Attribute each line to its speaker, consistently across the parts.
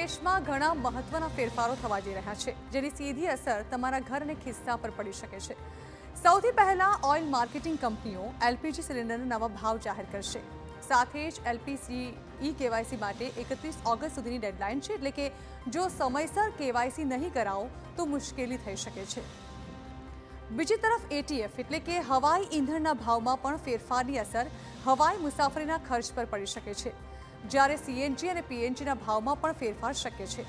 Speaker 1: દેશમાં ઘણા મહત્વના ફેરફારો થવા જઈ રહ્યા છે, જેની સીધી અસર તમારા ઘર અને ખિસ્સા પર પડી શકે છે। સૌથી પહેલા ઓઇલ માર્કેટિંગ કંપનીઓ એલપીજી સિલિન્ડરના નવા ભાવ જાહેર કરશે। સાથે જ એલપીજી કેવાયસી માટે 31 ઓગસ્ટ સુધીની ડેડલાઇન છે, એટલે કે જો સમયસર કેવાયસી નહીં કરાવો તો મુશ્કેલી થઈ શકે છે। બીજી તરફ એટીએફ એટલે કે હવાઈ ઈંધણના ભાવમાં પણ ફેરફારની અસર હવાઈ મુસાફરીના ખર્ચ પર પડી શકે છે, જ્યારે સીએનજી અને પીએનજીના ભાવમાં પણ ફેરફાર શક્ય છે।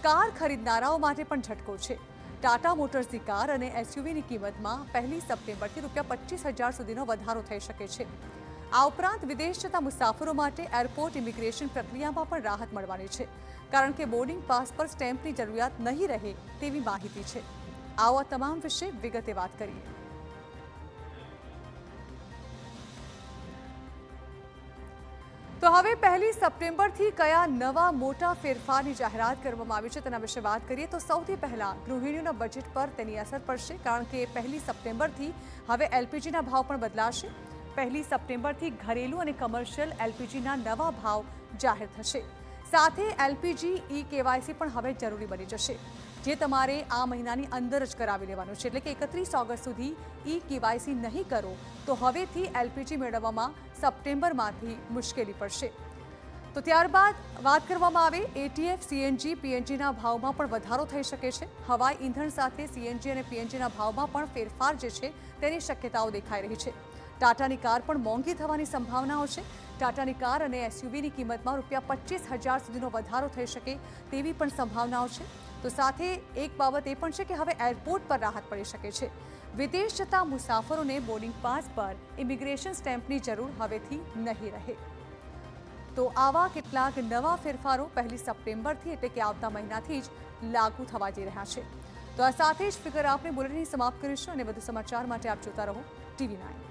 Speaker 1: કાર ખરીદનારાઓ માટે પણ ઝટકો છે। ટાટા મોટર્સની કાર અને એસયુવીની કિંમતમાં 1 સપ્ટેમ્બરથી ₹25,000 સુધીનો વધારો થઈ શકે છે। આ ઉપરાંત વિદેશ જતા મુસાફરો માટે એરપોર્ટ ઇમિગ્રેશન પ્રક્રિયામાં પણ રાહત મળવાની છે, કારણ કે બોર્ડિંગ પાસ પર સ્ટેમ્પની જરૂરિયાત નહીં રહે તેવી માહિતી છે। આવો આ તમામ વિશે વિગતે વાત કરીએ। તો હવે 1 સપ્ટેમ્બરથી કયા નવા મોટા ફેરફારની જાહેરાત કરવામાં આવી છે તેના વિશે વાત કરીએ તો સૌથી પહેલા ગૃહિણીઓના બજેટ પર તેની અસર પડશે, કારણ કે 1 સપ્ટેમ્બરથી હવે એલપીજીના ભાવ પણ બદલાશે। 1 સપ્ટેમ્બરથી ઘરેલું અને કમર્શિયલ એલપીજીના નવા ભાવ જાહેર થશે। સાથે એલપીજી કેવાયસી પણ હવે જરૂરી બની જશે, જે તમારે આ મહિનાની અંદર જ કરાવી લેવાનું છે, એટલે કે 31 ઓગસ્ટ સુધી કેવાયસી નહીં કરો તો હવેથી એલપીજી મેળવવામાં સપ્ટેમ્બરમાંથી મુશ્કેલી પડશે। તો ત્યારબાદ વાત કરવામાં આવે એટીએફ, સીએનજી, પીએનજીના ભાવમાં પણ વધારો થઈ શકે છે। હવાઈ ઈંધણ સાથે સીએનજી અને પીએનજીના ભાવમાં પણ ફેરફાર જે છે તેની શક્યતાઓ દેખાઈ રહી છે। ટાટાની કાર પણ મોંઘી થવાની સંભાવનાઓ છે। ટાટાની કાર અને એસયુવીની કિંમતમાં ₹25,000 સુધીનો વધારો થઈ શકે તેવી પણ સંભાવનાઓ છે। તો સાથે એક બાબત એ પણ છે કે હવે એરપોર્ટ પર રાહત પડી શકે છે। વિદેશ જતા મુસાફરોને બોર્ડિંગ પાસ પર ઇમિગ્રેશન સ્ટેમ્પની જરૂર હવેથી નહીં રહે। તો આવા કેટલાક નવા ફેરફારો 1 સપ્ટેમ્બરથી એટલે કે આવતા મહિનાથી જ લાગુ થવા જઈ રહ્યા છે। તો આ સાથે જ ફિગર આપને બુલેટિન સમાપ્ત કરીશું અને વધુ સમાચાર માટે આપ જોતા રહો TV9।